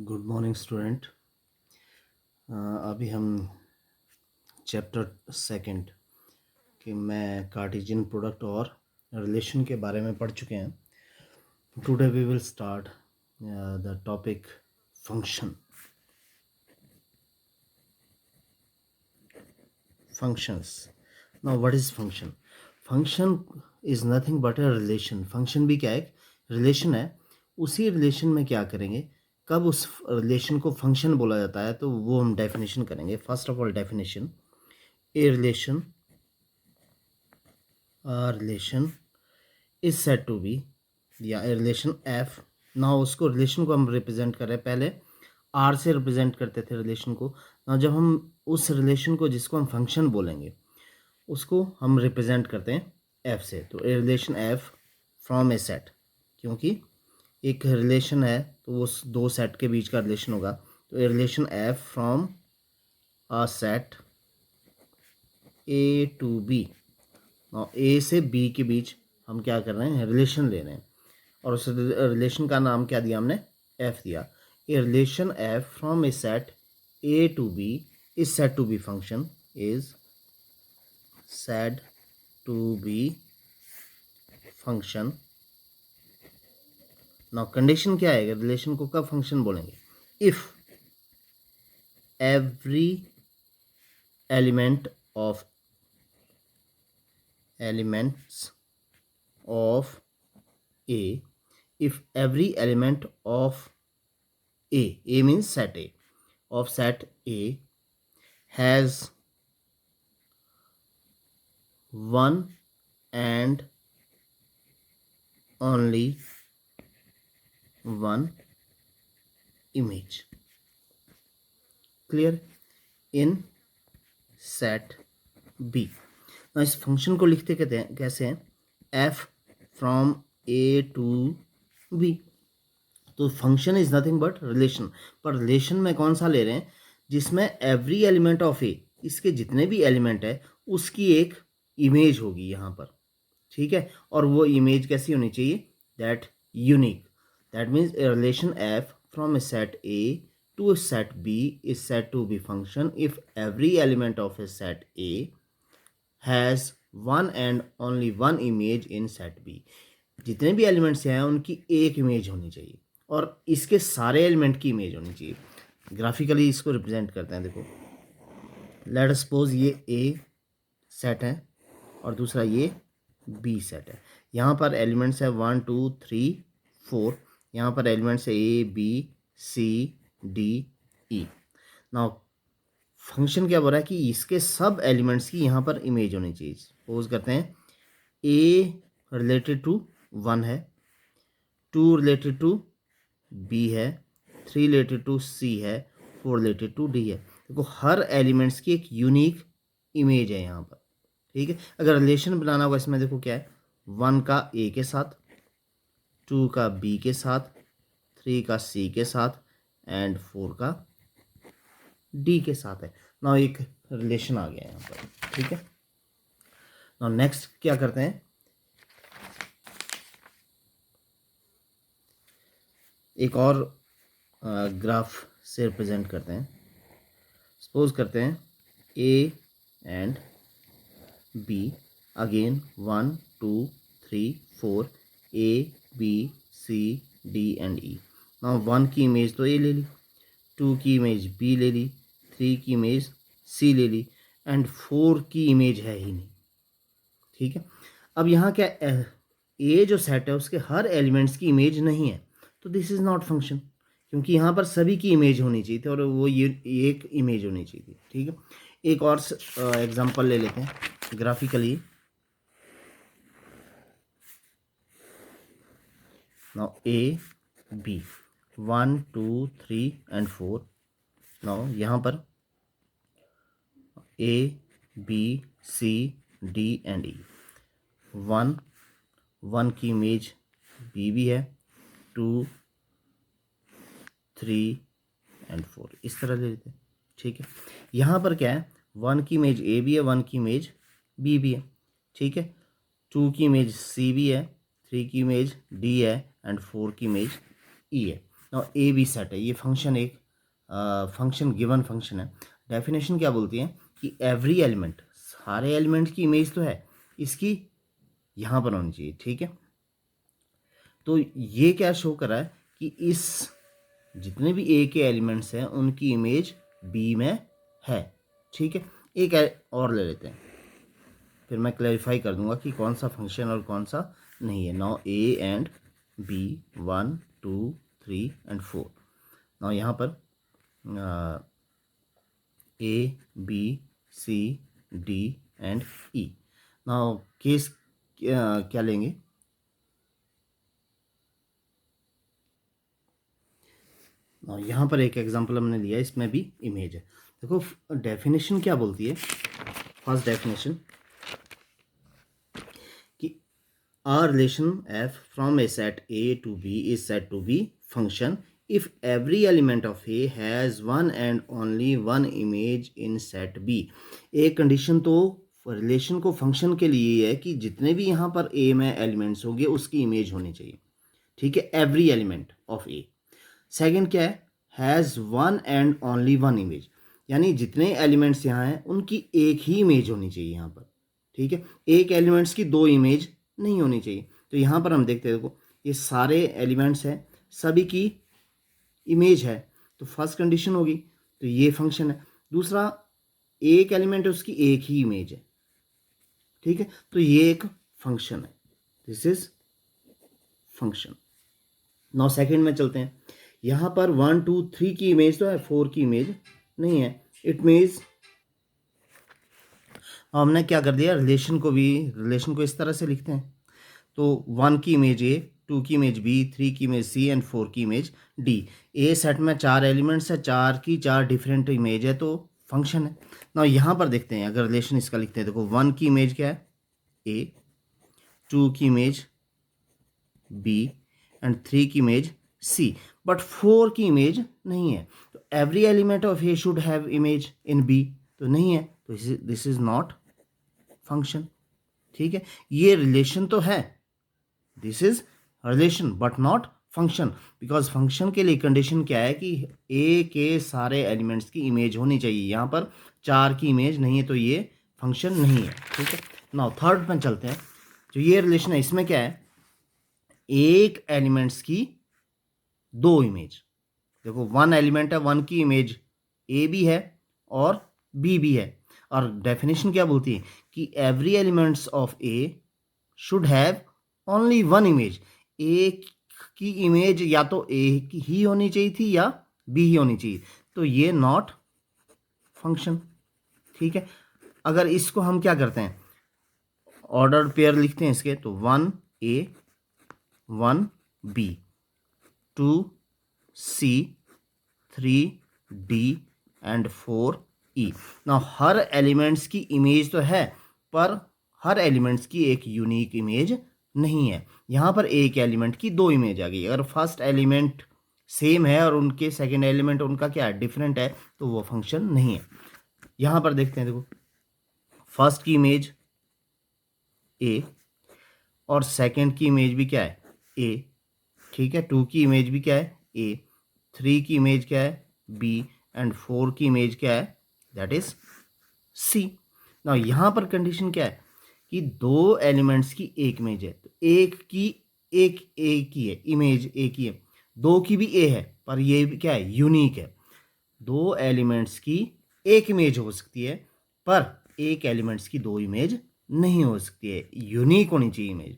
Good morning student. अभी हम chapter second कि मैं कार्टेशियन प्रोडक्ट और रिलेशन के बारे में पढ़ चुके हैं। Today we will start the topic function. Functions. Now what is function? Function is nothing but a relation. Function भी क्या है? एक रिलेशन है। उसी रिलेशन में क्या करेंगे, कब उस रिलेशन को फंक्शन बोला जाता है, तो वो हम डेफिनेशन करेंगे। First of all definition, a relation is said to be, या a relation f। ना उसको रिलेशन को हम रिप्रेजेंट कर रहे हैं, पहले r से रिप्रेजेंट करते थे रिलेशन को। ना जब हम उस रिलेशन को जिसको हम फंक्शन बोलेंगे उसको हम रिप्रेजेंट करते हैं f से। तो a relation f from a set, क्योंकि एक रिलेशन है तो वो दो सेट के बीच का रिलेशन होगा। तो a relation f from a set a to b। और ए से बी के बीच हम क्या कर रहे हैं, रिलेशन ले रहे हैं, और उस रिलेशन का नाम क्या दिया हमने, एफ दिया। A relation F from a set A to B is said to be function, is said to be function. Now condition क्या है, रिलेशन को कब फंक्शन बोलेंगे? If every elements of A, if every element of A means set A, of set A has one and only one image, clear, in set B। ना इस function को लिखते कहते हैं कैसे हैं, f from A to B। तो function is nothing but relation, पर रिलेशन में कौन सा ले रहे हैं, जिसमें एवरी एलिमेंट ऑफ ए, इसके जितने भी एलिमेंट है उसकी एक इमेज होगी यहाँ पर, ठीक है। और वो इमेज कैसी होनी चाहिए, that unique. That means a relation F from a set A to a set B is said to be function if every element of a set A has one and only one image in set B. जितने भी elements हैं उनकी एक image होनी चाहिए और इसके सारे एलिमेंट की इमेज होनी चाहिए। ग्राफिकली इसको रिप्रेजेंट करते हैं। देखो, लेट सपोज ये ए सेट है और दूसरा ये बी सेट है। यहाँ पर एलिमेंट्स है 1 2 3 4। यहाँ पर एलिमेंट्स है A B C D E. Now function क्या बोल रहा है कि इसके सब एलिमेंट्स की यहाँ पर इमेज होनी चाहिए। सपोज करते हैं ए रिलेटेड टू 1 है, 2 रिलेटेड टू बी है, 3 रिलेटेड टू सी है, 4 रिलेटेड टू डी है। देखो हर एलिमेंट्स की एक यूनिक इमेज है यहाँ पर, ठीक है। अगर रिलेशन बनाना होगा इसमें, देखो क्या है, 1 का ए के साथ, 2 का बी के साथ, 3 का सी के साथ एंड 4 का डी के साथ है। नाउ एक रिलेशन आ गया यहाँ पर, ठीक है। नाउ नेक्स्ट क्या करते हैं, एक और ग्राफ से रिप्रेजेंट करते हैं। सपोज करते हैं A and B, again 1 2 3 4, A B C D and E. Now 1 की इमेज तो ए ले ली, 2 की इमेज बी ले ली, 3 की इमेज सी ले ली एंड 4 की इमेज है ही नहीं, ठीक है। अब यहाँ क्या, ए जो सेट है उसके हर एलिमेंट्स की इमेज नहीं है, तो दिस इज़ नॉट फंक्शन, क्योंकि यहाँ पर सभी की इमेज होनी चाहिए थी और वो ये एक इमेज होनी चाहिए थी, ठीक है। एक और एग्जांपल ले लेते हैं graphically. Now A B 1 2 3 and 4। Now यहाँ पर A B C D and E, 1 की इमेज बी भी है, 2 3 एंड 4, इस तरह ले लेते हैं, ठीक है। यहाँ पर क्या है, 1 की इमेज ए भी है, 1 की इमेज बी भी है, ठीक है। 2 की इमेज सी भी है, 3 की इमेज डी है एंड 4 की इमेज ई है। नाउ ए बी सेट है, ये फंक्शन एक फंक्शन गिवन फंक्शन है। डेफिनेशन क्या बोलती है कि एवरी एलिमेंट, सारे एलिमेंट्स की इमेज तो है, इसकी यहाँ पर होनी चाहिए, ठीक है। तो ये क्या शो कर रहा है कि इस जितने भी ए के एलिमेंट्स हैं उनकी इमेज बी में है, ठीक है। एक और ले लेते हैं, फिर मैं क्लैरिफाई कर दूंगा कि कौन सा फंक्शन और कौन सा नहीं है। Now A and B 1 2 3 and 4। Now यहाँ पर A B C D and E. Now case क्या लेंगे, यहाँ पर एक एग्जांपल हमने लिया, इसमें भी इमेज है। देखो डेफिनेशन क्या बोलती है, फर्स्ट डेफिनेशन कि a relation f from a set A to B is said to be function if every element of A has one and only one image in set B। एक condition तो relation को function के लिए है कि जितने भी यहाँ पर A में एलिमेंट्स होंगे उसकी इमेज होनी चाहिए, ठीक है, every element of A. Second क्या है, has one and only one image, यानी जितने एलिमेंट्स यहाँ हैं उनकी एक ही इमेज होनी चाहिए यहाँ पर, ठीक है। एक एलिमेंट्स की दो इमेज नहीं होनी चाहिए। तो यहाँ पर हम देखते हैं, देखो ये सारे एलिमेंट्स हैं, सभी की इमेज है, तो फर्स्ट कंडीशन होगी, तो ये फंक्शन है। दूसरा, एक एलिमेंट है उसकी एक ही इमेज है, ठीक है, तो ये एक फंक्शन है, this is function. Now second में चलते हैं, यहाँ पर 1 2 3 की इमेज तो है, 4 की इमेज नहीं है। इट मीन्स हमने क्या कर दिया, रिलेशन को इस तरह से लिखते हैं, तो 1 की इमेज ए, 2 की इमेज बी, 3 की इमेज सी एंड 4 की इमेज डी। ए सेट में 4 एलिमेंट्स है, 4 की 4 डिफरेंट इमेज है, तो फंक्शन है ना। यहाँ पर देखते हैं अगर रिलेशन इसका लिखते हैं, देखो 1 की इमेज क्या है ए, 2 की इमेज बी एंड 3 की इमेज सी, बट 4 की इमेज नहीं है। तो every element of A should have image in B, तो नहीं है, तो दिस इज नॉट फंक्शन, ठीक है। ये रिलेशन तो है, this is relation but not function, because function के लिए कंडीशन क्या है कि ए के सारे एलिमेंट्स की इमेज होनी चाहिए। यहाँ पर 4 की इमेज नहीं है, तो ये फंक्शन नहीं है, ठीक है। नाउ थर्ड में चलते हैं, जो ये रिलेशन है इसमें क्या है, एक एलिमेंट्स की दो इमेज। देखो 1 एलिमेंट है, 1 की इमेज ए भी है और बी भी है, और डेफिनेशन क्या बोलती है कि every elements of A should have only one image. A की इमेज या तो ए की ही होनी चाहिए थी या बी ही होनी चाहिए, तो ये नॉट फंक्शन, ठीक है। अगर इसको हम क्या करते हैं, ऑर्डर पेयर लिखते हैं इसके, तो 1 ए 1 बी 2 सी 3 डी एंड 4 ई। ना हर एलिमेंट्स की इमेज तो है, पर हर एलिमेंट्स की एक यूनिक इमेज नहीं है। यहाँ पर एक एलिमेंट की दो इमेज आ गई। अगर फर्स्ट एलिमेंट सेम है और उनके सेकंड एलिमेंट उनका क्या है, डिफरेंट है, तो वो फंक्शन नहीं है। यहाँ पर देखते हैं, देखो फर्स्ट की इमेज ए और सेकंड की इमेज भी क्या है ए, ठीक है। 2 की इमेज भी क्या है ए, 3 की इमेज क्या है बी एंड 4 की इमेज क्या है, दैट इज सी। ना यहाँ पर कंडीशन क्या है कि दो एलिमेंट्स की एक इमेज है, तो एक की एक ए की है इमेज, ए की है, दो की भी ए है, पर ये भी क्या है, यूनिक है। दो एलिमेंट्स की एक इमेज हो सकती है, पर एक एलिमेंट्स की दो इमेज नहीं हो सकती है, यूनिक होनी चाहिए इमेज।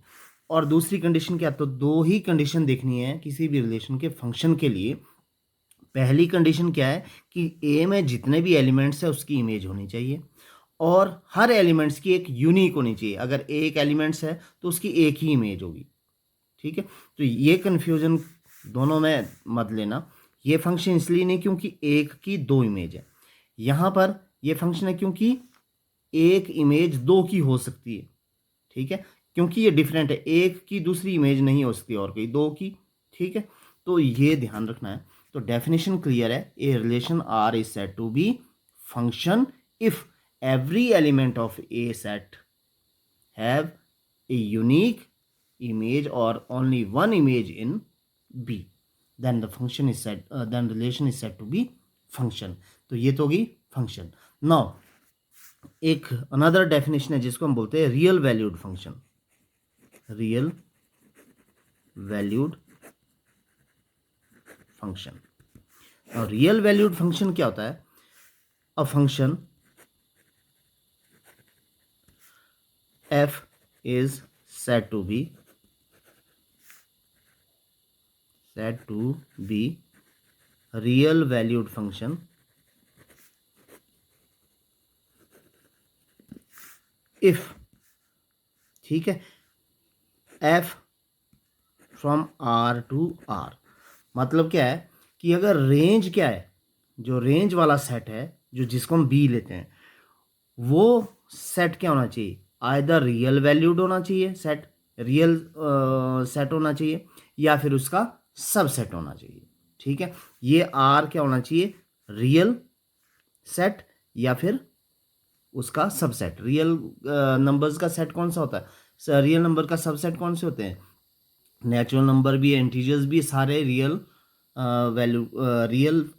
और दूसरी कंडीशन क्या, तो दो ही कंडीशन देखनी है किसी भी रिलेशन के फंक्शन के लिए। पहली कंडीशन क्या है कि ए में जितने भी एलिमेंट्स है उसकी इमेज होनी चाहिए, और हर एलिमेंट्स की एक यूनिक होनी चाहिए। अगर एक एलिमेंट्स है तो उसकी एक ही इमेज होगी, ठीक है। तो ये कन्फ्यूजन दोनों में मत लेना। ये फंक्शन इसलिए नहीं क्योंकि एक की दो इमेज है, यहाँ पर ये फंक्शन है क्योंकि एक इमेज दो की हो सकती है, ठीक है, क्योंकि ये डिफरेंट है, एक की दूसरी इमेज नहीं हो सकती और कोई दो की, ठीक है। तो ये ध्यान रखना है। तो डेफिनेशन क्लियर है, a relation R is said to be function if every element of A set have a unique image or only one image in B। Then the function is set then relation is set to be function. तो ये तो होगी function. Now एक another definition है जिसको हम बोलते हैं real valued function. Real valued function. और रियल वैल्यूड फंक्शन क्या होता है? A function f is said to be real valued function if, ठीक है, f from r to r। मतलब क्या है कि अगर रेंज क्या है, जो रेंज वाला सेट है, जो जिसको हम b लेते हैं, वो सेट क्या होना चाहिए? आइदर रियल वैल्यूड होना चाहिए, सेट रियल सेट होना चाहिए, या फिर उसका सबसेट होना चाहिए। ठीक है, ये आर क्या होना चाहिए? रियल सेट या फिर उसका सबसेट। रियल नंबर्स का सेट कौन सा होता है? रियल नंबर का सबसेट कौन से होते हैं? नेचुरल नंबर भी, इंटीजर्स भी, सारे रियल वैल्यू रियल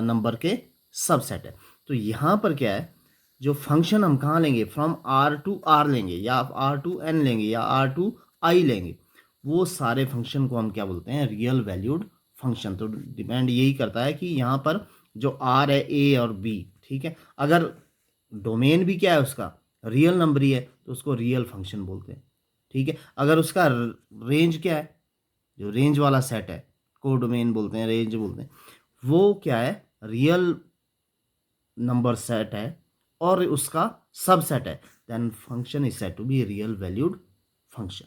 नंबर के सबसेट है। तो यहाँ पर क्या है, जो फंक्शन हम कहाँ लेंगे? फ्रॉम आर टू आर लेंगे, या आर टू एन लेंगे, या आर टू आई लेंगे, वो सारे फंक्शन को हम क्या बोलते हैं? Real valued function. तो डिपेंड यही करता है कि यहाँ पर जो आर है, ए और बी, ठीक है, अगर डोमेन भी क्या है उसका? रियल नंबर ही है, तो उसको रियल फंक्शन बोलते हैं। ठीक है, अगर उसका रेंज क्या है, जो रेंज वाला सेट है, को डोमेन बोलते हैं, रेंज बोलते हैं, वो क्या है? रियल नंबर सेट है और उसका सबसेट है, then function is said to be real valued function.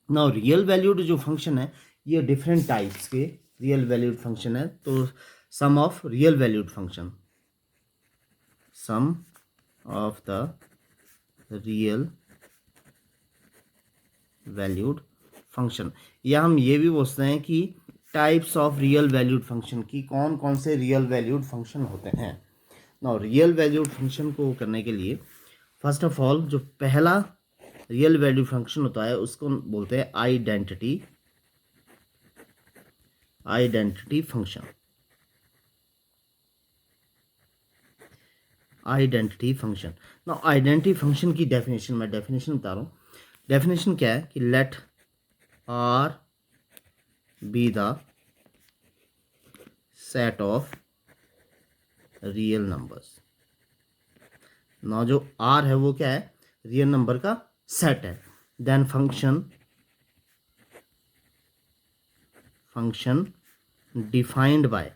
Now real valued जो फंक्शन है, ये डिफरेंट टाइप्स के रियल वैल्यूड फंक्शन है। तो some of real valued function, some of the real valued function, या हम ये भी बोलते हैं कि types of real valued function, की कौन कौन से रियल वैल्यूड फंक्शन होते हैं। नाउ रियल वैल्यूड फंक्शन को करने के लिए फर्स्ट ऑफ ऑल जो पहला रियल वैल्यू फंक्शन होता है उसको बोलते हैं identity function. Identity function. Now identity function की डेफिनेशन, मैं डेफिनेशन बता रहा हूँ। डेफिनेशन क्या है कि let R be the set of real numbers. ना जो आर है वो क्या है? रियल नंबर का सेट है। देन फंक्शन डिफाइंड बाय,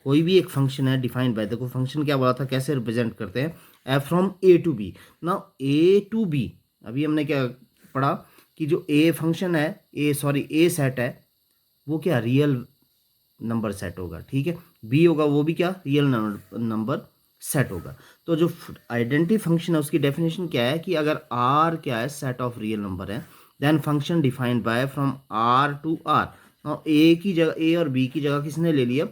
कोई भी एक फंक्शन है डिफाइंड बाय। देखो फंक्शन क्या बोला था, कैसे रिप्रेजेंट करते हैं? F from A to B. ना ए टू बी, अभी हमने क्या पढ़ा कि जो ए फंक्शन है, ए सेट है, वो क्या? रियल नंबर सेट होगा। ठीक है, बी होगा वो भी क्या? रियल नंबर सेट होगा। तो जो आइडेंटिटी फंक्शन है उसकी डेफिनेशन क्या है कि अगर आर क्या है? सेट ऑफ रियल नंबर है, then function defined by from R to R. A की जगह, ए और बी की जगह किसने ले लिया?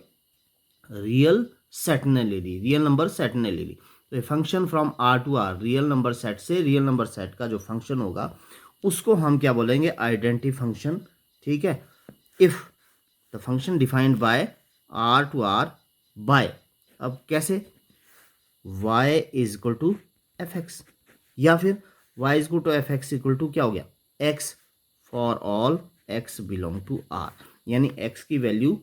रियल सेट ने ले ली, रियल नंबर सेट ने ले ली। तो function from R to R, real number set से रियल नंबर सेट का जो फंक्शन होगा उसको हम क्या बोलेंगे? Identity function. ठीक है, if the function defined by R to R by, अब कैसे? y is equal to F X, या फिर y is equal to F X equal to क्या हो गया? x for all x belong to r, यानी x की value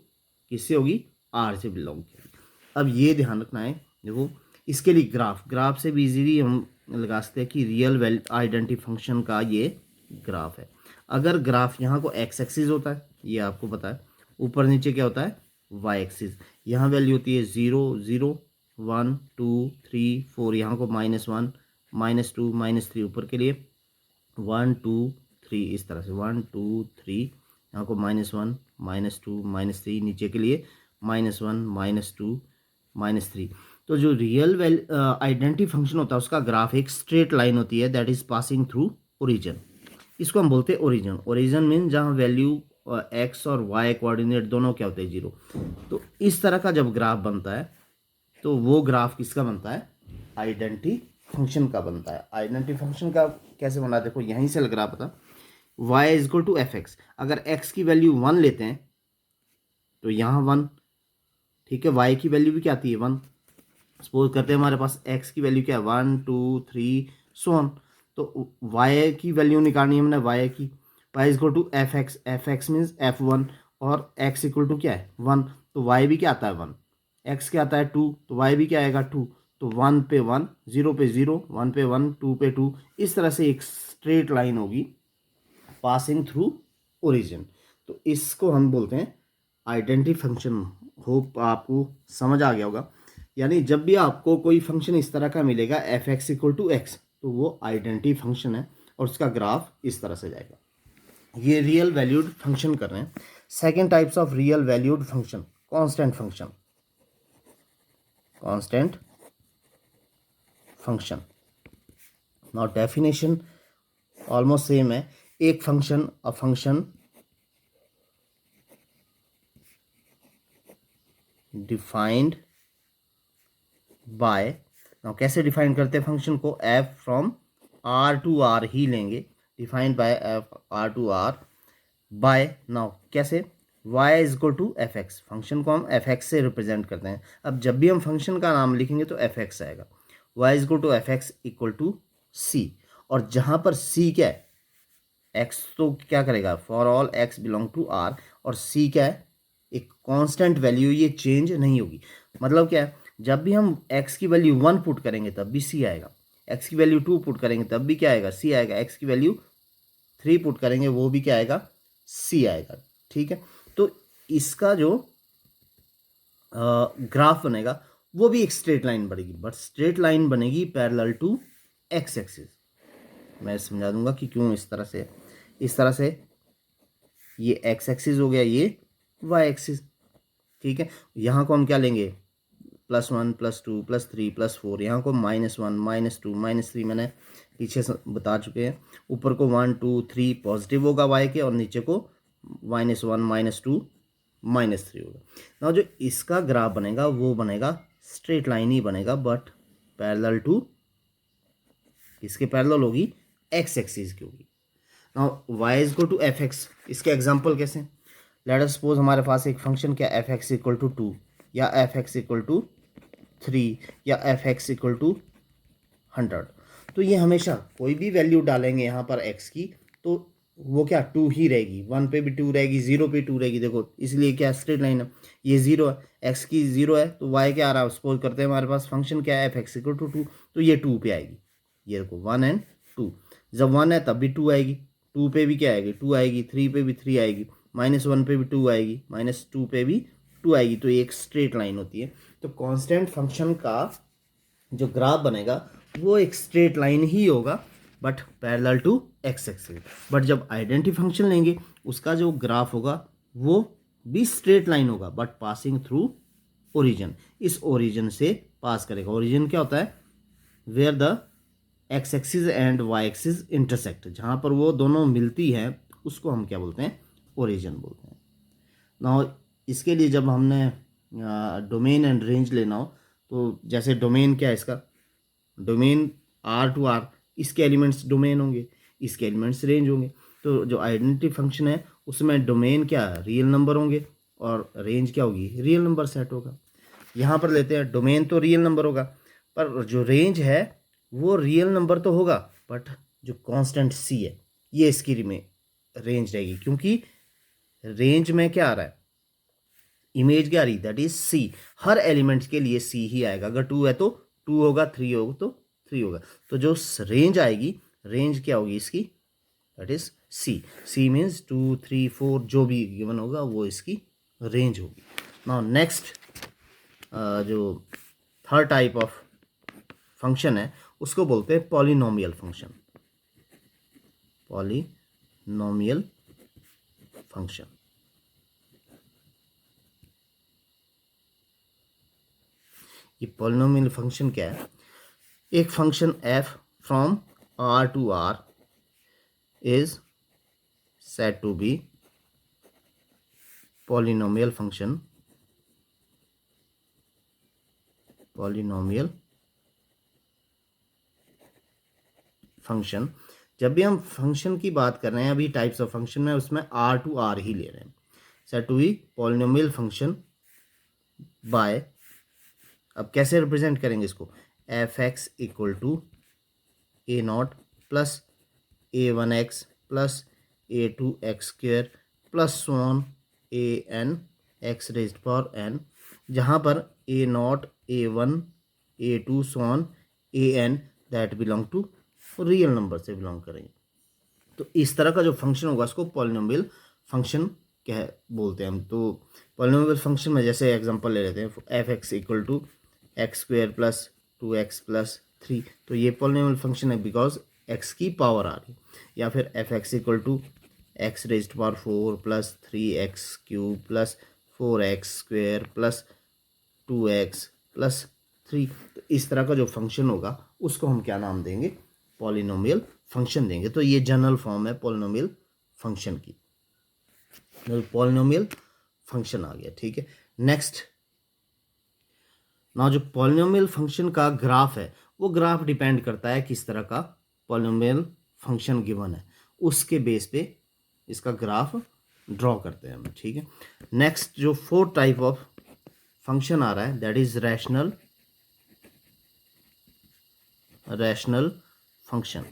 किससे होगी? r से बिलोंग करेगी। अब ये ध्यान रखना है, देखो इसके लिए ग्राफ से भी इजीली हम लगा सकते हैं कि रियल आइडेंटिटी फंक्शन का ये ग्राफ है। अगर ग्राफ यहाँ को x एक्सिस होता है, ये आपको पता है, ऊपर नीचे क्या होता है? y axis. यहाँ वैल्यू होती है 0 0 1 2 3 4, यहाँ को -1 -2 -3 ऊपर के लिए, 1 2 3 इस तरह से 1 2 3, यहाँ को -1 -2 -3 नीचे के लिए -1 -2 -3। तो जो रियल आइडेंटिटी फंक्शन होता है उसका ग्राफ एक स्ट्रेट लाइन होती है, that is passing through origin. इसको हम बोलते हैं ओरिजिन। ओरिजिन मीन जहाँ वैल्यू एक्स और वाई कोऑर्डिनेट दोनों क्या होते हैं? 0। तो इस तरह का जब ग्राफ बनता है तो वो ग्राफ किसका बनता है? आइडेंटिटी फंक्शन का बनता है। आइडेंटिटी फंक्शन का कैसे बना? देखो यहीं से लग रहा पता, y is equal to F X. अगर x की वैल्यू 1 लेते हैं तो यहाँ 1, ठीक है, y की वैल्यू भी क्या आती है 1। सपोज करते हैं हमारे पास x की वैल्यू क्या है 1 2 3 सो ऑन, तो y की वैल्यू निकालनी है हमने y की, y is equal to F X means F1 और x इक्वल टू क्या है 1, तो y भी क्या आता है 1, x क्या आता है 2, तो y भी क्या आएगा 2, तो 1 पे 1, 0 पे 0, 1 पे 1, 2 पे 2, इस तरह से एक स्ट्रेट लाइन होगी पासिंग थ्रू ओरिजिन। तो इसको हम बोलते हैं आइडेंटिटी फंक्शन। होप आपको समझ आ गया होगा। यानी जब भी आपको कोई फंक्शन इस तरह का मिलेगा F X equal to X, तो वो आइडेंटिटी फंक्शन है और उसका ग्राफ इस तरह से जाएगा। ये रियल वैल्यूड फंक्शन कर रहे हैं। Second types of real valued function, constant function. Constant function, now definition almost same है। एक function, a function defined by, now कैसे डिफाइन करते हैं फंक्शन को, F from R to R ही लेंगे, defined by F R to R by, now कैसे, y is equal to F X. Function को हम एफ एक्स से रिप्रेजेंट करते हैं। अब जब भी हम फंक्शन का नाम लिखेंगे तो एफ एक्स आएगा। y is equal to F X equal to C, और जहां पर c क्या है, x तो क्या करेगा, for all x belong to r, और c क्या है, एक कांस्टेंट वैल्यू, ये चेंज नहीं होगी। मतलब क्या है, जब भी हम x की वैल्यू 1 पुट करेंगे तब भी c आएगा, x की वैल्यू 2 पुट करेंगे तब भी क्या आएगा, c आएगा, x की वैल्यू 3 पुट करेंगे वो भी क्या आएगा, c आएगा। ठीक है, तो इसका जो ग्राफ बनेगा वो भी एक स्ट्रेट लाइन बनेगी, बट स्ट्रेट लाइन बनेगी पैरेलल टू एक्स एक्सिस। मैं समझा दूंगा कि क्यों इस तरह से। इस तरह से ये एक्स एक्सिस हो गया, ये वाई एक्सिस। ठीक है, यहाँ को हम क्या लेंगे, +1 +2 +3 +4, यहाँ को -1 -2 -3, मैंने पीछे बता चुके हैं। ऊपर को 1 2 3 पॉजिटिव होगा वाई के, और नीचे को -1 -2 -3 होगा। ना जो इसका ग्राफ बनेगा वो बनेगा स्ट्रेट लाइन ही बनेगा, बट पैरेलल टू, इसके पैरेलल होगी एक्स एक्सिस की होगी। Now Y is equal to F X, इसके एग्जाम्पल कैसे, लेट अस सपोज हमारे पास एक फंक्शन क्या एफ एक्स इक्वल टू 2, या एफ एक्स इक्वल टू 3, या एफ एक्स इक्वल टू 100। तो ये हमेशा कोई भी वैल्यू डालेंगे यहाँ पर x की, तो वो क्या 2 ही रहेगी, 1 पे भी 2 रहेगी, 0 पे 2 रहेगी। देखो इसलिए क्या स्ट्रेट लाइन है, ये 0 है, x की 0 है तो y क्या आ रहा है, सपोज करते हैं हमारे पास फंक्शन क्या है एफ एक्स इक्वल टू 2, तो ये 2 पे आएगी। ये देखो 1 एंड 2, जब 1 है तब भी 2 आएगी, 2 पे भी क्या आएगी 2 आएगी, 3 पे भी 3 आएगी, -1 पे भी 2 आएगी, -2 पे भी 2 आएगी। तो ये एक स्ट्रेट लाइन होती है। तो कांस्टेंट फंक्शन का जो ग्राफ बनेगा वो एक स्ट्रेट लाइन ही होगा, but parallel to X axis. But जब आइडेंटिटी फंक्शन लेंगे उसका जो ग्राफ होगा वो भी स्ट्रेट लाइन होगा, बट पासिंग थ्रू ओरिजिन। इस ओरिजिन से पास करेगा। ओरिजिन क्या होता है, where the X axis and Y axis intersect, जहाँ पर वो दोनों मिलती है उसको हम क्या बोलते हैं, ओरिजिन बोलते हैं। नाउ इसके लिए जब हमने डोमेन एंड रेंज लेना हो, तो जैसे डोमेन क्या है इसका, डोमेन R टू R, इसके एलिमेंट्स डोमेन होंगे, इसके एलिमेंट्स रेंज होंगे। तो जो आइडेंटिटी फंक्शन है उसमें डोमेन क्या है, रियल नंबर होंगे, और रेंज क्या होगी, रियल नंबर सेट होगा। यहाँ पर लेते हैं डोमेन तो रियल नंबर होगा, पर जो रेंज है वो रियल नंबर तो होगा, बट जो कांस्टेंट c है ये इसकी रेंज रहेगी, क्योंकि रेंज में क्या आ रहा है, इमेज क्या आ रही, that is c। Her elements के लिए c ही आएगा। अगर 2 है तो 2 होगा, 3 होगा तो 3 होगा। तो जो रेंज आएगी, रेंज क्या होगी इसकी, that is c। c means 2 3 4 जो भी गिवन होगा वो इसकी रेंज होगी। नाउ नेक्स्ट जो थर्ड टाइप ऑफ फंक्शन है उसको बोलते हैं पॉलिनोमियल फंक्शन। पॉलिनोमियल फंक्शन, ये पॉलिनोमियल फंक्शन क्या है, एक function f from R to R is said to be polynomial function, polynomial function जब भी हम फंक्शन की बात कर रहे हैं अभी टाइप्स ऑफ फंक्शन में, उसमें आर टू आर ही ले रहे हैं। Set to be polynomial function by, अब कैसे रिप्रेजेंट करेंगे इसको, F X equal to A not plus A one X plus A two X square plus so on A N X raised power N, जहाँ पर A not A one A two so on A N that belong to real number से belong करेंगे। तो इस तरह का जो function होगा इसको पॉलिनोमियल फंक्शन कह बोलते हैं हम। तो पॉलिनोमियल फंक्शन में जैसे एग्जांपल ले लेते हैं, F X equal to X square plus 2x plus 3, तो ये पॉलिनोमियल फंक्शन है बिकॉज एक्स की पावर आ रही। या फिर F X equal to X raised power 4 plus 3x cube plus 4x square plus 2x plus 3, तो इस तरह का जो फंक्शन होगा उसको हम क्या नाम देंगे, पॉलिनोमियल फंक्शन देंगे। तो ये जनरल फॉर्म है पॉलिनोमियल फंक्शन की, पॉलिनोमियल फंक्शन आ गया। ठीक है, नेक्स्ट ना जो पॉलिनोमियल फंक्शन का ग्राफ है वो ग्राफ डिपेंड करता है किस तरह का पॉलिनोमियल फंक्शन गिवन है, उसके बेस पे इसका ग्राफ ड्रॉ करते हैं हम। ठीक है, नेक्स्ट जो फोर्थ टाइप ऑफ फंक्शन आ रहा है दैट इज रैशनल फंक्शन।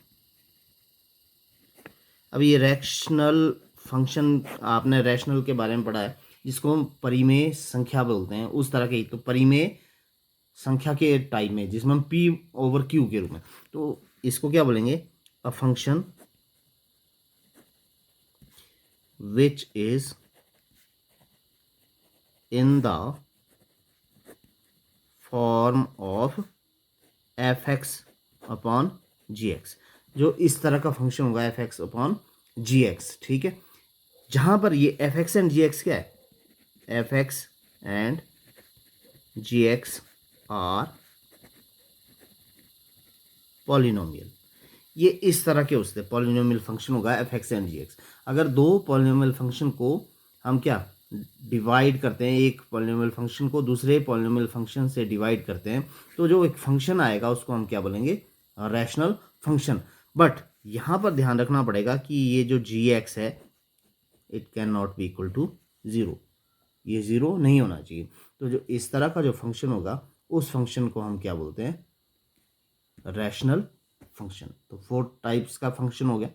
अब ये रैशनल फंक्शन आपने रैशनल के बारे में पढ़ा है, जिसको हम परिमेय संख्या बोलते हैं, उस तरह के। तो परिमेय संख्या के टाइप में जिसमें हम p ओवर q के रूप में, तो इसको क्या बोलेंगे, a function which is in the form of F X upon G X, जो इस तरह का फंक्शन होगा F X upon G X. ठीक है, जहां पर ये F X and G X क्या है, F X and G X are polynomial, ये इस तरह के उससे पॉलिनोमियल फंक्शन होगा F X and G X. अगर दो पॉलिनोमियल फंक्शन को हम क्या डिवाइड करते हैं, एक पॉलिनोमियल फंक्शन को दूसरे पॉलिनोमियल फंक्शन से डिवाइड करते हैं, तो जो एक फंक्शन आएगा उसको हम क्या बोलेंगे, रैशनल फंक्शन। बट यहाँ पर ध्यान रखना पड़ेगा कि ये जो जी एक्स है it can not be equal to zero, ये ज़ीरो नहीं होना चाहिए। तो जो इस तरह का जो फंक्शन होगा उस फंक्शन को हम क्या बोलते हैं, रैशनल फंक्शन। तो 4 टाइप्स का फंक्शन हो गया।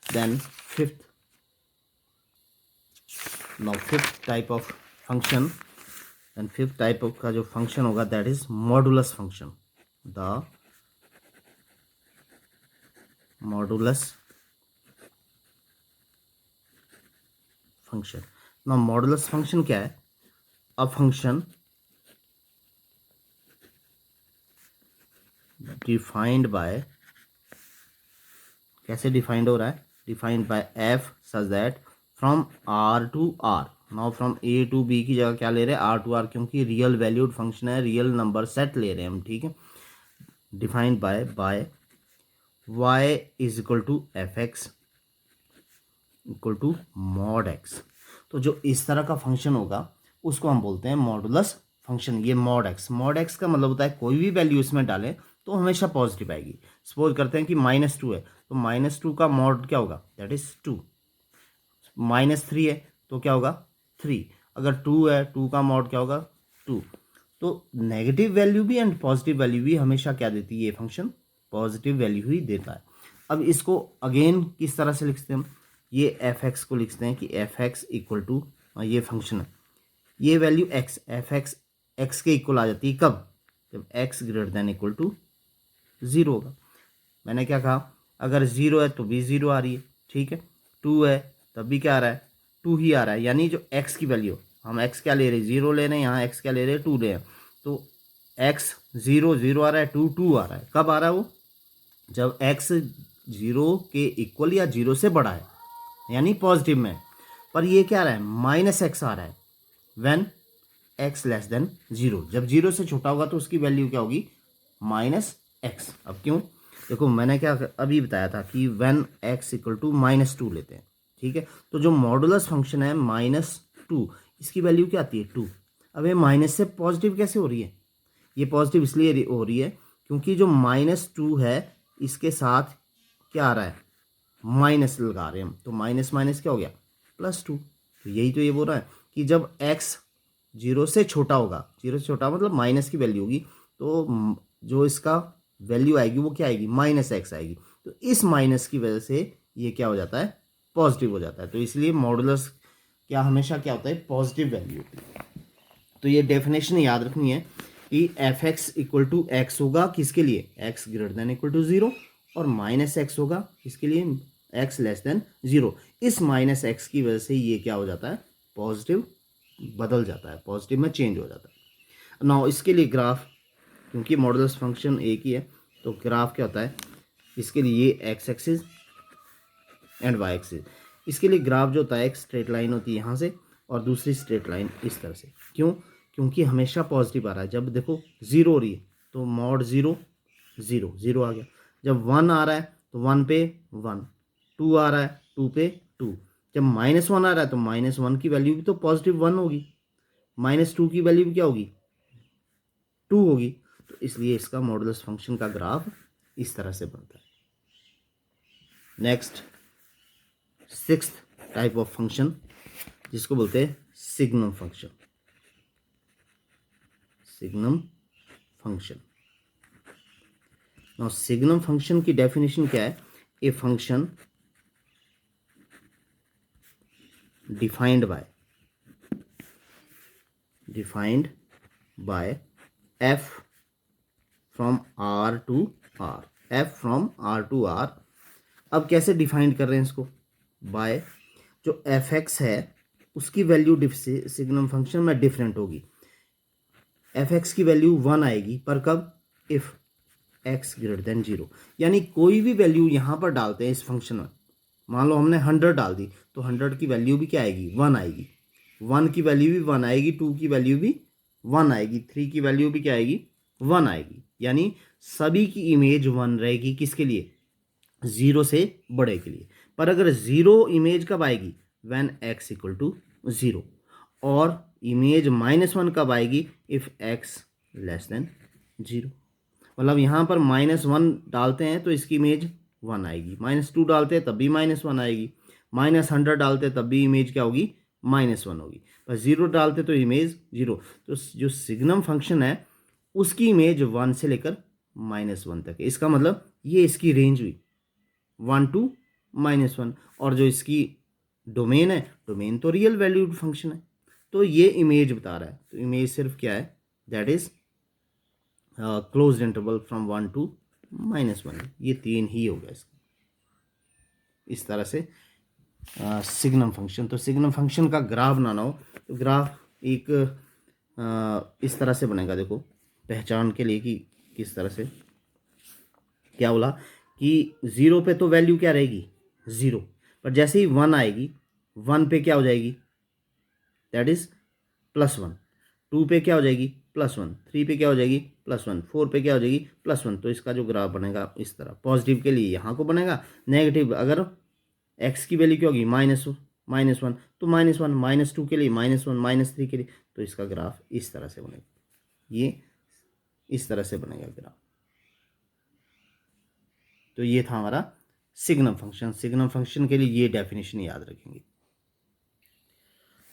Then fifth type of function, then fifth type of का जो फंक्शन होगा that is modulus function, the modulus function. ना मॉडुलस फंक्शन क्या है, अ फंक्शन डिफाइंड बाय, कैसे डिफाइंड हो रहा है, defined by F such that from R to R, now from A to B की जगह क्या ले रहे हैं, आर टू आर, क्योंकि रियल वैल्यूड फंक्शन है, रियल नंबर सेट ले रहे हैं हम। ठीक है, defined by y is equal to F X equal to mod X. तो जो इस तरह का फंक्शन होगा उसको हम बोलते हैं मॉडुलस फंक्शन। ये मॉड एक्स का मतलब होता है कोई भी वैल्यू इसमें डालें तो हमेशा पॉजिटिव आएगी। सपोज करते हैं कि -2 है, तो -2 का मॉड क्या होगा, दैट इज 2। -3 है तो क्या होगा 3। अगर 2 है, 2 का मॉड क्या होगा 2। तो नेगेटिव वैल्यू भी एंड पॉजिटिव वैल्यू भी हमेशा क्या देती है, ये फंक्शन पॉजिटिव वैल्यू ही देता है। अब इसको अगेन किस तरह से लिखते हैं हम, ये एफ एक्स को लिखते हैं कि एफ एक्स इक्वल टू, ये फंक्शन है, ये value X, F X X के इक्वल आ जाती है कब, जब X greater than equal to 0 होगा। मैंने क्या कहा, अगर 0 है तो भी 0 आ रही है। ठीक है, 2 है तब भी क्या आ रहा है, 2 ही आ रहा है। यानी जो एक्स की वैल्यू, हम एक्स क्या ले रहे हैं, 0 ले रहे हैं, यहाँ एक्स क्या ले रहे हैं, 2 ले रहे हैं। तो एक्स 0 आ रहा है, 2 आ रहा है। कब आ रहा है वो, जब एक्स 0 के इक्वल या 0 से बड़ा है, यानी पॉजिटिव में। पर ये क्या आ रहा है, -x आ रहा है व्हेन x लेस देन 0। जब 0 से छोटा होगा तो उसकी वैल्यू क्या होगी, -x। अब क्यों, देखो मैंने क्या अभी बताया था कि व्हेन x इक्वल टू -2 लेते हैं। ठीक है, तो जो मॉडुलस फंक्शन है -2, इसकी वैल्यू क्या आती है 2। अब ये माइनस से पॉजिटिव कैसे हो रही है, ये पॉजिटिव इसलिए हो रही है क्योंकि जो -2 है इसके साथ क्या आ रहा है, माइनस लगा रहे हैं हम, तो माइनस माइनस क्या हो गया, +2। तो यही तो ये बोल रहा है कि जब x 0 से छोटा होगा, 0 से छोटा मतलब माइनस की वैल्यू होगी, तो जो इसका वैल्यू आएगी वो क्या आएगी, -x आएगी। तो इस माइनस की वजह से ये क्या हो जाता है, पॉजिटिव हो जाता है। तो इसलिए मॉडुलस क्या हमेशा क्या होता है, पॉजिटिव वैल्यू होती है। तो ये डेफिनेशन याद रखनी है कि f(x) = x होगा किसके लिए, x > 0, और -x होगा किसके लिए, x < 0। इस -x की वजह से ये क्या हो जाता है, पॉजिटिव बदल जाता है, पॉजिटिव में चेंज हो जाता है। नाउ इसके लिए ग्राफ, क्योंकि मॉडुलस फंक्शन एक ही है, तो ग्राफ क्या होता है इसके लिए, ये x axis and y axis. इसके लिए ग्राफ जो होता है, एक स्ट्रेट लाइन होती है यहाँ से, और दूसरी स्ट्रेट लाइन इस तरह से। क्यों, क्योंकि हमेशा पॉजिटिव आ रहा है। जब देखो 0 हो रही है तो mod 0 0 0 आ गया। जब 1 आ रहा है तो 1 पे 1, 2 आ रहा है 2 पे 2। जब -1 आ रहा है तो -1 की वैल्यू भी तो पॉजिटिव 1 होगी, -2 की वैल्यू भी क्या होगी, 2 होगी। तो इसलिए इसका मॉडुलस फंक्शन का ग्राफ इस तरह से बनता है। Next, 6th type of function, जिसको बोलते हैं signum function. Signum function. Now signum function की डेफिनेशन क्या है, a function defined by f from r to r, f from r to r। अब कैसे डिफाइंड कर रहे हैं इसको, बाय जो f(x) है उसकी वैल्यू सिग्नम फंक्शन में डिफरेंट होगी। f(x) की वैल्यू 1 आएगी, पर कब, इफ x > 0। यानी कोई भी वैल्यू यहाँ पर डालते हैं इस फंक्शन में, मान लो हमने 100 डाल दी, तो 100 की वैल्यू भी क्या आएगी, 1 आएगी। 1 की वैल्यू भी 1 आएगी, 2 की वैल्यू भी 1 आएगी, 3 की वैल्यू भी क्या आएगी, 1 आएगी। यानी सभी की इमेज 1 रहेगी, किसके लिए, 0 से बड़े के लिए। पर अगर 0 इमेज कब आएगी, व्हेन x = 0, और इमेज -1 कब आएगी, इफ x < 0। मतलब यहाँ पर -1 डालते हैं तो इसकी इमेज 1 आएगी, -2 डालते हैं तब भी -1 आएगी, -100 डालते हैं तब भी इमेज क्या होगी, -1 होगी, पर 0 डालते तो इमेज 0। तो जो सिग्नम फंक्शन है उसकी इमेज 1 से लेकर -1 तक है। इसका मतलब ये इसकी रेंज हुई 1 टू -1। और जो इसकी डोमेन है, डोमेन तो रियल वैल्यूड फंक्शन है, तो ये इमेज बता रहा है। तो इमेज सिर्फ क्या है, that is closed interval from 1 to -1। ये 3 ही होगा इसका, इस तरह से सिग्नम फंक्शन। तो सिग्नम फंक्शन का ग्राफ बनाना हो तो ग्राफ एक इस तरह से बनेगा। देखो पहचान के लिए कि किस तरह से, क्या बोला कि 0 पे तो वैल्यू क्या रहेगी, 0, पर जैसे ही 1 आएगी, 1 पे क्या हो जाएगी, दैट इज +1। 2 पे क्या हो जाएगी, +1। 3 पे क्या हो जाएगी, +1। 4 पे क्या हो जाएगी, +1। तो इसका जो ग्राफ बनेगा इस तरह, पॉजिटिव के लिए यहाँ को बनेगा, नेगेटिव अगर x की वैल्यू क्या होगी, -1, तो -1, -2 के लिए -1, -3 के लिए, तो इसका ग्राफ इस तरह से बनेगा। ये इस तरह से बनेगा ग्राफ। तो ये था हमारा सिग्नम फंक्शन। सिग्नम फंक्शन के लिए ये डेफिनेशन याद रखेंगे।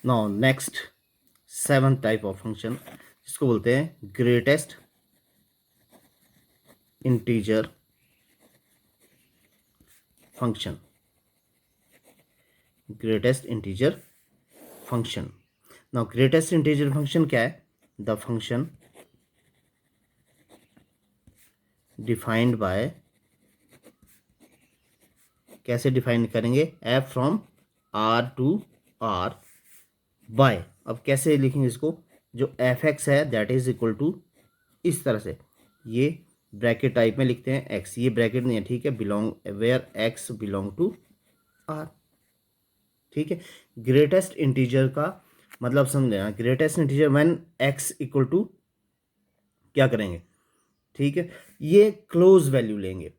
Now next 7th type of function, जिसको बोलते हैं greatest integer function. Greatest integer function. Now greatest integer function क्या है, द फंक्शन डिफाइंड बाय, कैसे डिफाइन करेंगे, f from r to r by, अब कैसे लिखेंगे इसको, जो f(x) है दैट इज इक्वल टू, इस तरह से, ये ब्रैकेट टाइप में लिखते हैं x, ये ब्रैकेट नहीं है, ठीक है, belong where x belong to r, ठीक है। ग्रेटेस्ट इंटीजर का मतलब समझ लेना, greatest integer when x equal to, क्या करेंगे, ठीक है, ये क्लोज वैल्यू लेंगे।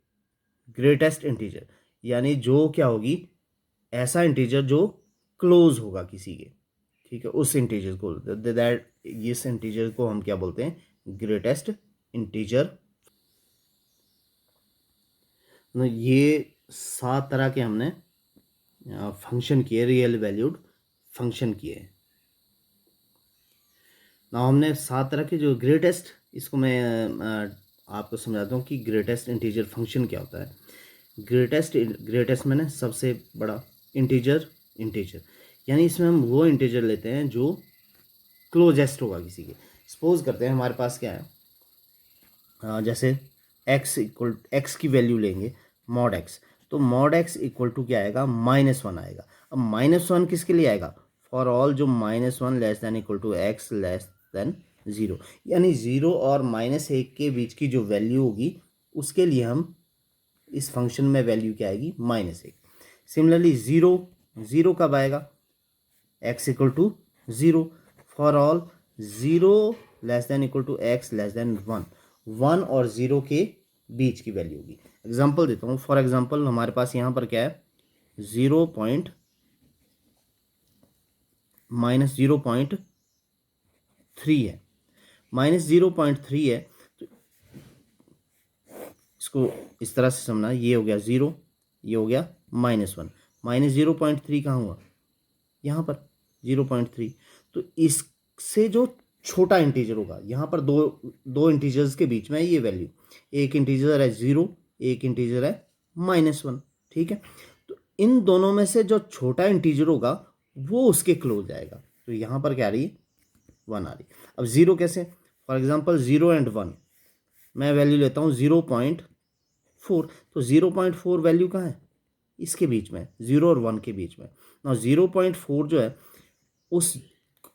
ग्रेटेस्ट इंटीजर यानी जो क्या होगी, ऐसा इंटीजर जो क्लोज होगा किसी के, ठीक है, उस इंटीजर को, दैट इस इंटीजर को हम क्या बोलते हैं, ग्रेटेस्ट इंटीजर। ये 7 तरह के हमने फंक्शन किए, रियल वैल्यूड फंक्शन किए। ना हमने 7 तरह के जो ग्रेटेस्ट, इसको मैं आपको समझाता हूँ कि ग्रेटेस्ट इंटीजर फंक्शन क्या होता है। ग्रेटेस्ट मैंने सबसे बड़ा, इंटीजर यानी इसमें हम वो इंटीजर लेते हैं जो क्लोजेस्ट होगा किसी के। सपोज करते हैं हमारे पास क्या है, जैसे x की वैल्यू लेंगे मॉड x, तो मॉड x इक्वल टू क्या आएगा, -1 आएगा। अब -1 किसके लिए आएगा, फॉर ऑल जो -1 less than equal to x less than 0, यानी 0 और -1 के बीच की जो वैल्यू होगी उसके लिए हम इस फंक्शन में वैल्यू क्या आएगी, -1। सिमिलरली 0 कब आएगा, x equal to 0, for all 0 less than equal to x less than 1 और 0 के बीच की वैल्यू होगी। एग्जांपल देता हूँ, फॉर एग्जांपल हमारे पास यहाँ पर क्या है, -0.3 है, -0.3 है, तो इसको इस तरह से समझना, ये हो गया 0, ये हो गया -1, -0.3 कहाँ हुआ, यहाँ पर 0.3। तो इससे जो छोटा इंटीजर होगा, यहाँ पर दो इंटीजर्स के बीच में है ये वैल्यू, एक इंटीजर है 0, एक इंटीजर है -1, ठीक है। तो इन दोनों में से जो छोटा इंटीजर होगा वो उसके क्लोज आएगा। तो यहाँ पर क्या आ रही है, 1 आ रही। अब 0 कैसे, फॉर एग्जाम्पल 0 एंड 1, मैं वैल्यू लेता हूँ 0.4, तो 0.4 वैल्यू कहाँ है, इसके बीच में, 0 और 1 के बीच में। ना 0.4 जो है उस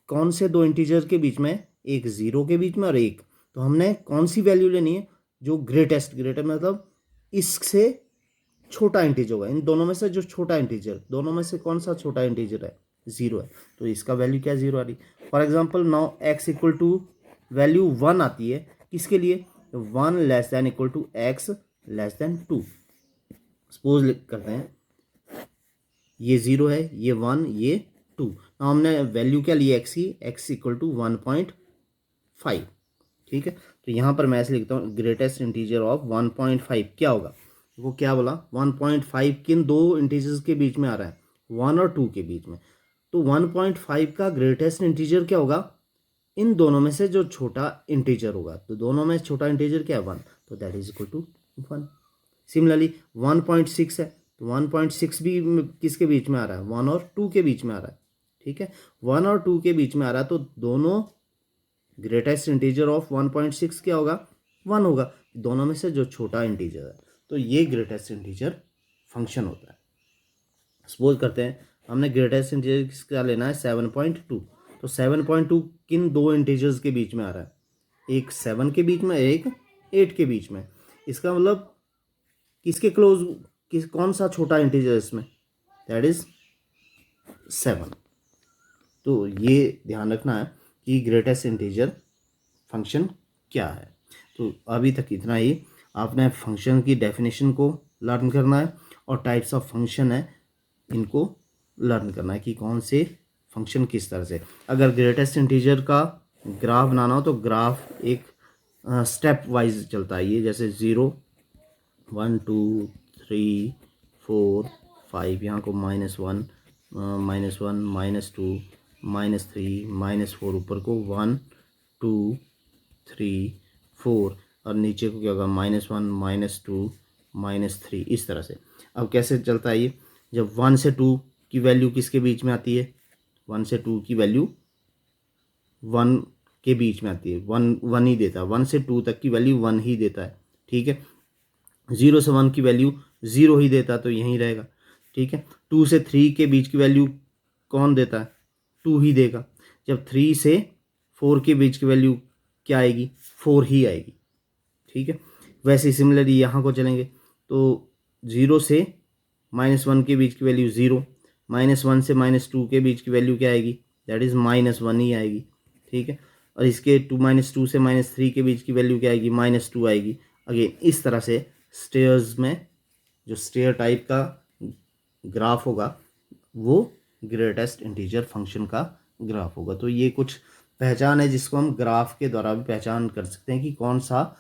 कौन से दो इंटीजर के बीच में, एक 0 के बीच में और एक, तो हमने कौन सी वैल्यू लेनी है, जो ग्रेटेस्ट मतलब इससे छोटा इंटीजर होगा, इन दोनों में से जो छोटा इंटीजर, दोनों में से कौन सा छोटा इंटीजर है, 0 है, तो इसका वैल्यू क्या 0 आ रही। For example now x equal to value 1 आती है, किसके लिए, 1 less than equal to x less than 2। Suppose करते हैं ये 0 है, ये 1, ये 2, तो हमने वैल्यू क्या ली, x की, x इक्वल टू 1.5, ठीक है। तो यहाँ पर मैं ऐसे लिखता हूँ, ग्रेटेस्ट इंटीजर ऑफ 1.5 क्या होगा, वो क्या बोला, 1.5 किन दो इंटीजर्स के बीच में आ रहा है, 1 और 2 के बीच में। तो 1.5 का ग्रेटेस्ट इंटीजर क्या होगा, इन दोनों में से जो छोटा इंटीजर होगा, तो दोनों में छोटा इंटीजर क्या है, 1, तो that is equal to 1। Similarly 1.6 है, तो 1.6 भी किसके बीच में आ रहा है, 1 और 2 के बीच में आ रहा है, ठीक है। 1 और 2 के बीच में आ रहा है, तो दोनों ग्रेटेस्ट इंटीजर ऑफ 1.6 क्या होगा, 1 होगा, दोनों में से जो छोटा इंटीजर है। तो ये ग्रेटेस्ट इंटीजर फंक्शन होता है। सपोज करते हैं हमने ग्रेटेस्ट इंटीजर किसका लेना है, 7.2, तो 7.2 किन दो इंटीजर्स के बीच में आ रहा है, एक 7 के बीच में, एक 8 के बीच में। इसका मतलब किसके क्लोज, कौन सा छोटा इंटीजर इसमें, दैट इज 7। तो ये ध्यान रखना है कि ग्रेटेस्ट इंटीजर फंक्शन क्या है। तो अभी तक इतना ही, आपने फंक्शन की डेफिनेशन को लर्न करना है और टाइप्स ऑफ फंक्शन है इनको लर्न करना है कि कौन से फंक्शन किस तरह से। अगर ग्रेटेस्ट इंटीजर का ग्राफ बनाना हो तो ग्राफ एक स्टेप वाइज चलता है, ये जैसे 0 1 2 3 4 5, यहाँ को -1 -1 -2 -3 -4, ऊपर को 1 2 3 4 और नीचे को क्या होगा, -1 -2 -3, इस तरह से। अब कैसे चलता है ये, जब 1 से 2 की वैल्यू किसके बीच में आती है, 1 से 2 की वैल्यू 1 के बीच में आती है, 1 ही देता है, 1 से 2 तक की वैल्यू 1 ही देता है, ठीक है। 0 से 1 की वैल्यू 0 ही देता है, तो यहीं रहेगा, ठीक है। 2 से 3 के बीच की वैल्यू कौन देता है, 2 ही देगा। जब 3 से 4 के बीच की वैल्यू क्या आएगी, 4 ही आएगी, ठीक है। वैसे सिमिलरली यहाँ को चलेंगे तो 0 से -1 के बीच की वैल्यू 0, -1 से -2 के बीच की वैल्यू क्या आएगी, दैट इज़ -1 ही आएगी, ठीक है। और इसके -2 से -3 के बीच की वैल्यू क्या आएगी, -2 आएगी। अगेन इस तरह से स्टेयर्स में जो स्टेयर टाइप का ग्राफ होगा वो ग्रेटेस्ट इंटीजर फंक्शन का ग्राफ होगा। तो ये कुछ पहचान है जिसको हम ग्राफ के द्वारा भी पहचान कर सकते हैं कि कौन सा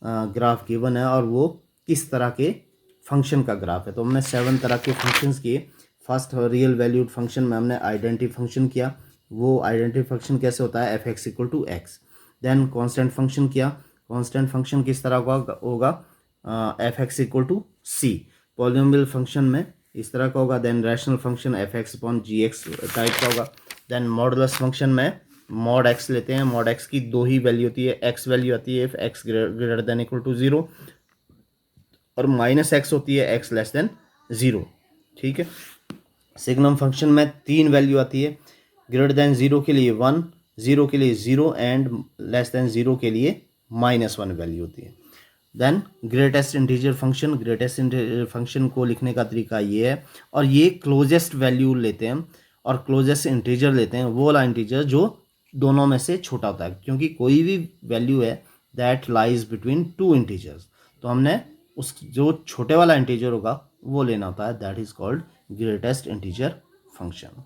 ग्राफ गिवन है और वो किस तरह के फंक्शन का ग्राफ है। तो हमने 7 तरह के फंक्शंस किए। फर्स्ट रियल वैल्यूड फंक्शन में हमने आइडेंटिटी फंक्शन किया। वो आइडेंटिटी फंक्शन कैसे होता है, F X equal to X. Then constant function किया। कांस्टेंट फंक्शन किस तरह का होगा, F X equal to C. Polynomial function में इस तरह का होगा। Then rational function F X upon G X type का होगा। देन मॉडुलस फंक्शन में मॉड एक्स लेते हैं। मॉड एक्स की 2 ही वैल्यू होती है, एक्स वैल्यू आती है if X greater than equal to 0 और माइनस एक्स होती है एक्स लेस देन 0। ठीक है। सिग्नम फंक्शन में 3 वैल्यू आती है, ग्रेटर देन 0 के लिए 1, 0 के लिए 0 एंड लेस देन 0 के लिए -1 वैल्यू होती है। Then greatest integer function, greatest integer function को लिखने का तरीका ये है, और ये क्लोजेस्ट वैल्यू लेते हैं और क्लोजेस्ट इंटीजर लेते हैं, वो वाला इंटीजर जो दोनों में से छोटा होता है, क्योंकि कोई भी वैल्यू है दैट लाइज बिटवीन 2 इंटीजर्स, तो हमने उस जो छोटे वाला इंटीजर होगा वो लेना होता है, that is called greatest integer function.